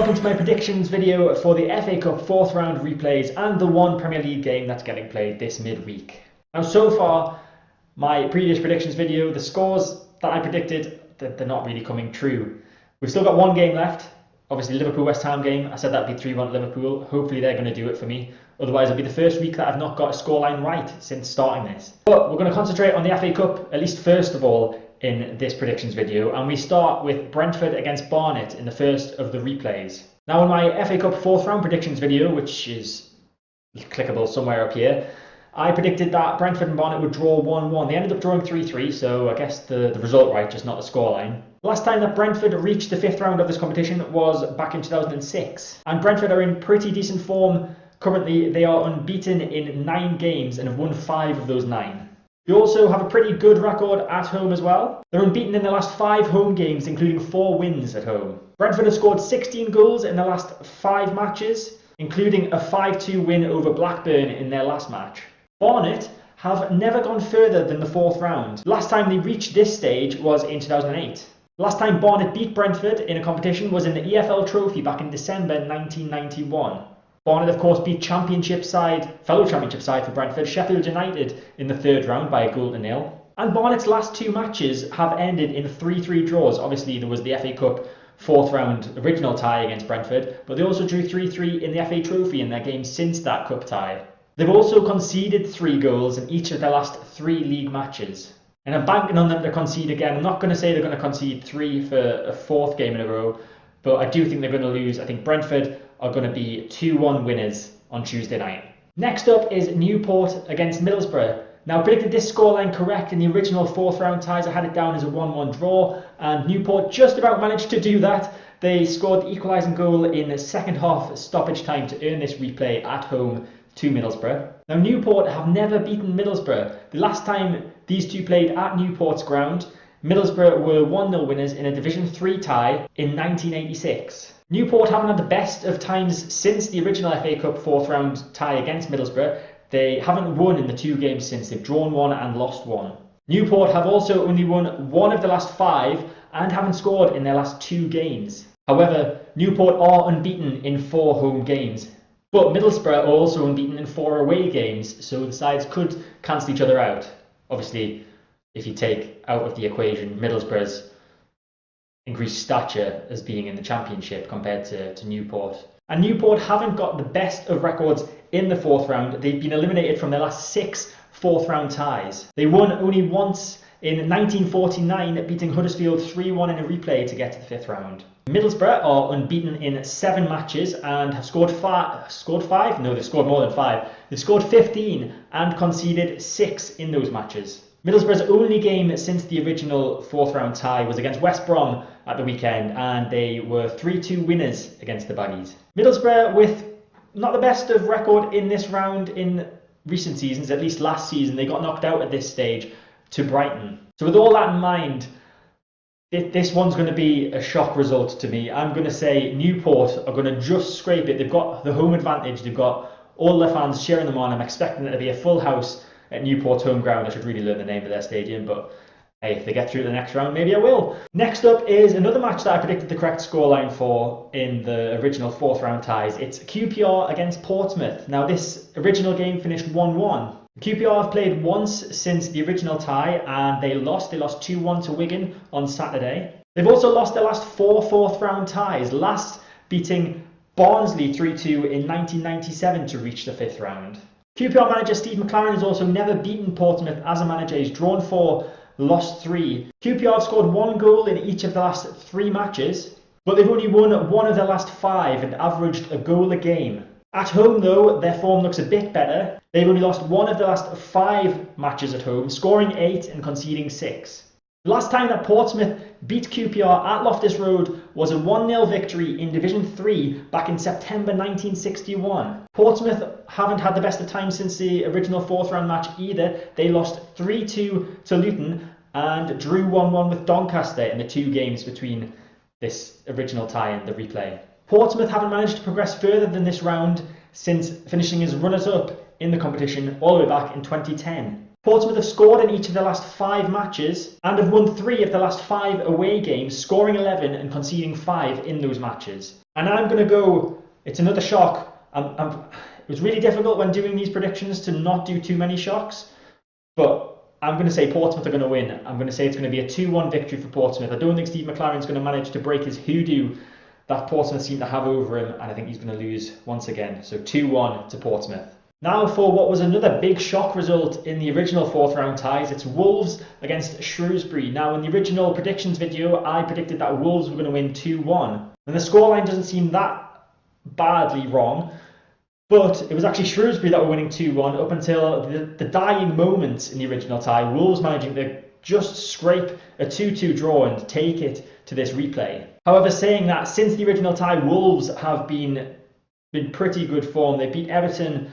welcome to my predictions video for the FA Cup 4th round replays and the one Premier League game that's getting played this midweek. Now so far, my previous predictions video, the scores that I predicted, they're not really coming true. We've still got one game left, obviously Liverpool-West Ham game. I said that'd be 3-1 Liverpool. Hopefully they're going to do it for me. Otherwise it'll be the first week that I've not got a scoreline right since starting this. But we're going to concentrate on the FA Cup, at least first of all, in this predictions video, and we start with Brentford against Barnet in the first of the replays. Now in my FA Cup 4th round predictions video, which is clickable somewhere up here, I predicted that Brentford and Barnet would draw 1-1. They ended up drawing 3-3, so I guess the result right, just not the scoreline. The last time that Brentford reached the 5th round of this competition was back in 2006, and Brentford are in pretty decent form. Currently they are unbeaten in 9 games and have won 5 of those 9. They also have a pretty good record at home as well. They're unbeaten in their last 5 home games, including 4 wins at home. Brentford have scored 16 goals in their last 5 matches, including a 5-2 win over Blackburn in their last match. Barnet have never gone further than the 4th round. Last time they reached this stage was in 2008. Last time Barnet beat Brentford in a competition was in the EFL Trophy back in December 1991. Barnet, of course, beat fellow championship side for Brentford, Sheffield United, in the 3rd round by a 1-0. And Barnet's last 2 matches have ended in 3-3 draws. Obviously, there was the FA Cup 4th round original tie against Brentford, but they also drew 3-3 in the FA Trophy in their games since that cup tie. They've also conceded 3 goals in each of their last 3 league matches. And I'm banking on them to concede again. I'm not going to say they're going to concede 3 for a 4th game in a row, but I do think they're going to lose. I think Brentford are going to be 2-1 winners on Tuesday night. Next up is Newport against Middlesbrough. Now I predicted this scoreline correct in the original 4th round ties. I had it down as a 1-1 draw, and Newport just about managed to do that. They scored the equalising goal in the second half stoppage time to earn this replay at home to Middlesbrough. Now Newport have never beaten Middlesbrough. The last time these two played at Newport's ground, Middlesbrough were 1-0 winners in a Division 3 tie in 1986. Newport haven't had the best of times since the original FA Cup 4th round tie against Middlesbrough. They haven't won in the 2 games since. They've drawn 1 and lost 1. Newport have also only won 1 of the last 5 and haven't scored in their last 2 games. However, Newport are unbeaten in 4 home games. But Middlesbrough are also unbeaten in 4 away games, so the sides could cancel each other out. Obviously, if you take out of the equation Middlesbrough's increased stature as being in the Championship compared to Newport. And Newport haven't got the best of records in the 4th round. They've been eliminated from their last 6 4th round ties. They won only once in 1949, beating Huddersfield 3-1 in a replay to get to the 5th round. Middlesbrough are unbeaten in 7 matches and have scored 5? No, they've scored more than 5. They've scored 15 and conceded 6 in those matches. Middlesbrough's only game since the original 4th round tie was against West Brom at the weekend, and they were 3-2 winners against the Baggies. Middlesbrough with not the best of record in this round in recent seasons, at least last season. They got knocked out at this stage to Brighton. So with all that in mind, this one's going to be a shock result to me. I'm going to say Newport are going to just scrape it. They've got the home advantage. They've got all their fans cheering them on. I'm expecting it to be a full house at Newport's home ground. I should really learn the name of their stadium, but hey, if they get through to the next round, maybe I will. Next up is another match that I predicted the correct scoreline for in the original 4th round ties. It's QPR against Portsmouth. Now this original game finished 1-1. QPR have played once since the original tie and they lost. They lost 2-1 to Wigan on Saturday. They've also lost their last 4 4th round ties, last beating Barnsley 3-2 in 1997 to reach the 5th round. QPR manager Steve McLaren has also never beaten Portsmouth as a manager. He's drawn 4, lost 3. QPR have scored 1 goal in each of the last 3 matches, but they've only won 1 of their last 5 and averaged a goal a game. At home though, their form looks a bit better. They've only lost 1 of the last 5 matches at home, scoring 8 and conceding 6. The last time that Portsmouth beat QPR at Loftus Road was a 1-0 victory in Division 3 back in September 1961. Portsmouth haven't had the best of times since the original 4th round match either. They lost 3-2 to Luton and drew 1-1 with Doncaster in the 2 games between this original tie and the replay. Portsmouth haven't managed to progress further than this round since finishing as runners-up in the competition all the way back in 2010. Portsmouth have scored in each of their last 5 matches and have won 3 of the last 5 away games, scoring 11 and conceding 5 in those matches. And I'm going to go, it's another shock. It was really difficult when doing these predictions to not do too many shocks, but I'm going to say Portsmouth are going to win. I'm going to say it's going to be a 2-1 victory for Portsmouth. I don't think Steve McLaren's going to manage to break his hoodoo that Portsmouth seem to have over him, and I think he's going to lose once again. So 2-1 to Portsmouth. Now for what was another big shock result in the original fourth round ties, it's Wolves against Shrewsbury. Now in the original predictions video, I predicted that Wolves were going to win 2-1. And the scoreline doesn't seem that badly wrong, but it was actually Shrewsbury that were winning 2-1 up until the dying moments in the original tie. Wolves managing to just scrape a 2-2 draw and take it to this replay. However, saying that, since the original tie, Wolves have been pretty good form. They beat Everton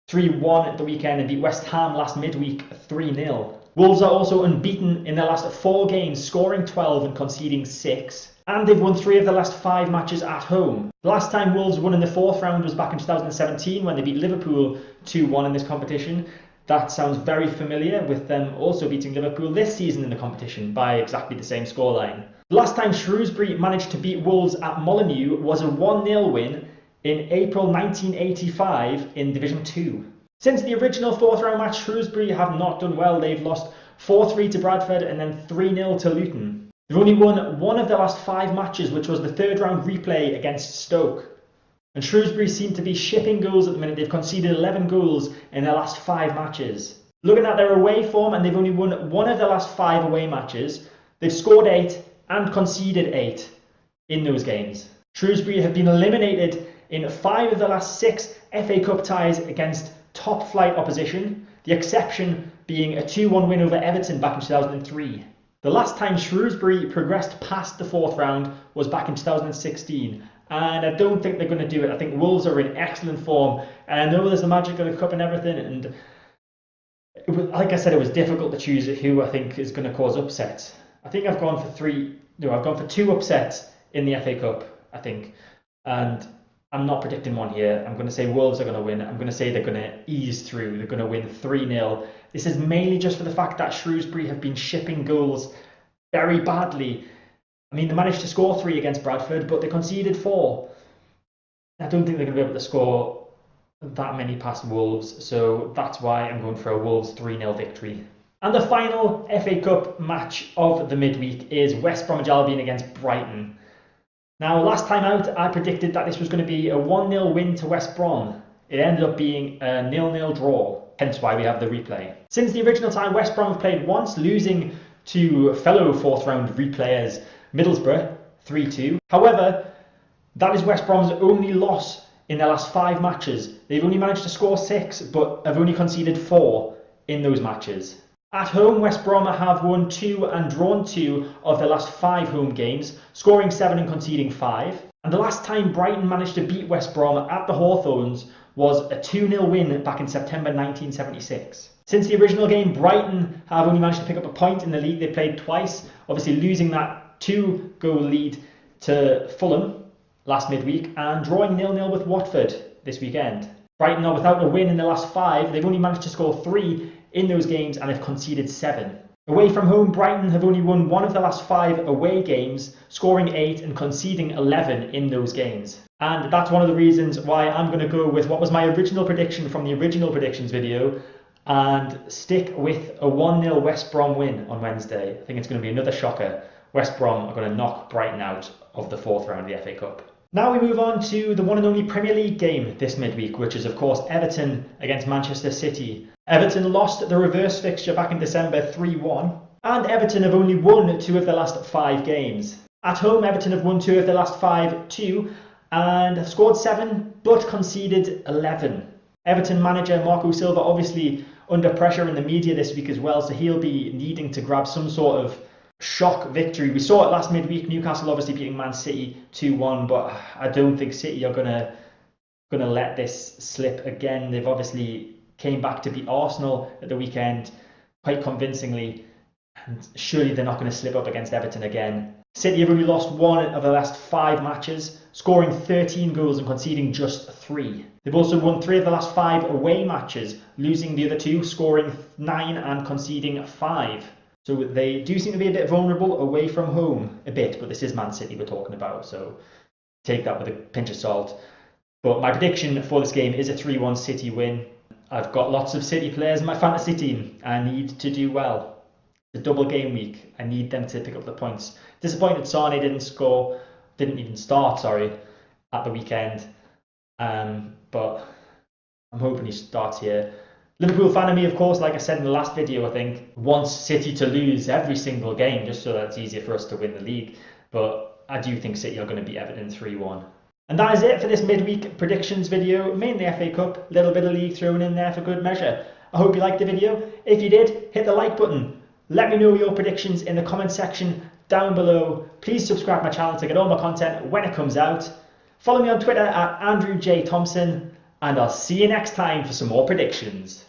3-1 at the weekend and beat West Ham last midweek 3-0. Wolves are also unbeaten in their last 4 games, scoring 12 and conceding 6. And they've won 3 of the last 5 matches at home. The last time Wolves won in the fourth round was back in 2017 when they beat Liverpool 2-1 in this competition. That sounds very familiar, with them also beating Liverpool this season in the competition by exactly the same scoreline. The last time Shrewsbury managed to beat Wolves at Molineux was a 1-0 win in April 1985 in Division 2. Since the original fourth round match, Shrewsbury have not done well. They've lost 4-3 to Bradford and then 3-0 to Luton. They've only won 1 of their last 5 matches, which was the third round replay against Stoke. And Shrewsbury seem to be shipping goals at the minute. They've conceded 11 goals in their last 5 matches. Looking at their away form, and they've only won 1 of their last 5 away matches. They've scored 8 and conceded 8 in those games. Shrewsbury have been eliminated in 5 of the last 6 FA Cup ties against top flight opposition, the exception being a 2-1 win over Everton back in 2003. The last time Shrewsbury progressed past the fourth round was back in 2016, and I don't think they're going to do it. I think Wolves are in excellent form, and I know there's the magic of the cup and everything, and like I said, it was difficult to choose who I think is going to cause upsets. I think I've gone for 2 upsets in the FA Cup, I think, and I'm not predicting one here. I'm going to say Wolves are going to win. I'm going to say they're going to ease through. They're going to win 3-0. This is mainly just for the fact that Shrewsbury have been shipping goals very badly. I mean, they managed to score 3 against Bradford, but they conceded 4. I don't think they're going to be able to score that many past Wolves, so that's why I'm going for a Wolves 3-0 victory. And the final FA Cup match of the midweek is West Bromwich Albion against Brighton. Now, last time out, I predicted that this was going to be a 1-0 win to West Brom. It ended up being a 0-0 draw, hence why we have the replay. Since the original time, West Brom have played once, losing to fellow fourth round replayers Middlesbrough 3-2. However, that is West Brom's only loss in their last 5 matches. They've only managed to score 6, but have only conceded 4 in those matches. At home, West Brom have won 2 and drawn 2 of their last 5 home games, scoring 7 and conceding 5. And the last time Brighton managed to beat West Brom at the Hawthorns was a 2-0 win back in September 1976. Since the original game, Brighton have only managed to pick up a point in the league. They played twice, obviously losing that 2-goal lead to Fulham last midweek and drawing 0-0 with Watford this weekend. Brighton are without a win in the last 5. They've only managed to score 3 in those games and have conceded 7. Away from home, Brighton have only won 1 of the last 5 away games, scoring 8 and conceding 11 in those games. And that's one of the reasons why I'm going to go with what was my original prediction from the original predictions video and stick with a 1-0 West Brom win on Wednesday. I think it's going to be another shocker. West Brom are going to knock Brighton out of the 4th round of the FA Cup. Now we move on to the one and only Premier League game this midweek, which is of course Everton against Manchester City. Everton lost the reverse fixture back in December 3-1, and Everton have only won 2 of their last 5 games. At home, Everton have won 2 of their last 5 too, and have scored 7 but conceded 11. Everton manager Marco Silva obviously under pressure in the media this week as well, so he'll be needing to grab some sort of shock victory. We saw it last midweek, Newcastle obviously beating Man City 2-1, but I don't think City are gonna let this slip again. They've obviously came back to beat Arsenal at the weekend quite convincingly, and surely they're not going to slip up against Everton again. City have only lost 1 of the last 5 matches, scoring 13 goals and conceding just 3. They've also won 3 of the last 5 away matches, losing the other 2, scoring 9 and conceding 5. So they do seem to be a bit vulnerable away from home, a bit, but this is Man City we're talking about, so take that with a pinch of salt. But my prediction for this game is a 3-1 City win. I've got lots of City players in my fantasy team. I need to do well. It's a double game week. I need them to pick up the points. Disappointed Sane didn't even start, at the weekend. But I'm hoping he starts here. Liverpool fan of me, of course, like I said in the last video, I think, wants City to lose every single game just so that it's easier for us to win the league. But I do think City are going to beat Everton 3-1. And that is it for this midweek predictions video. Mainly FA Cup, little bit of league thrown in there for good measure. I hope you liked the video. If you did, hit the like button. Let me know your predictions in the comment section down below. Please subscribe to my channel to get all my content when it comes out. Follow me on Twitter at Andrew J. Thompson. And I'll see you next time for some more predictions.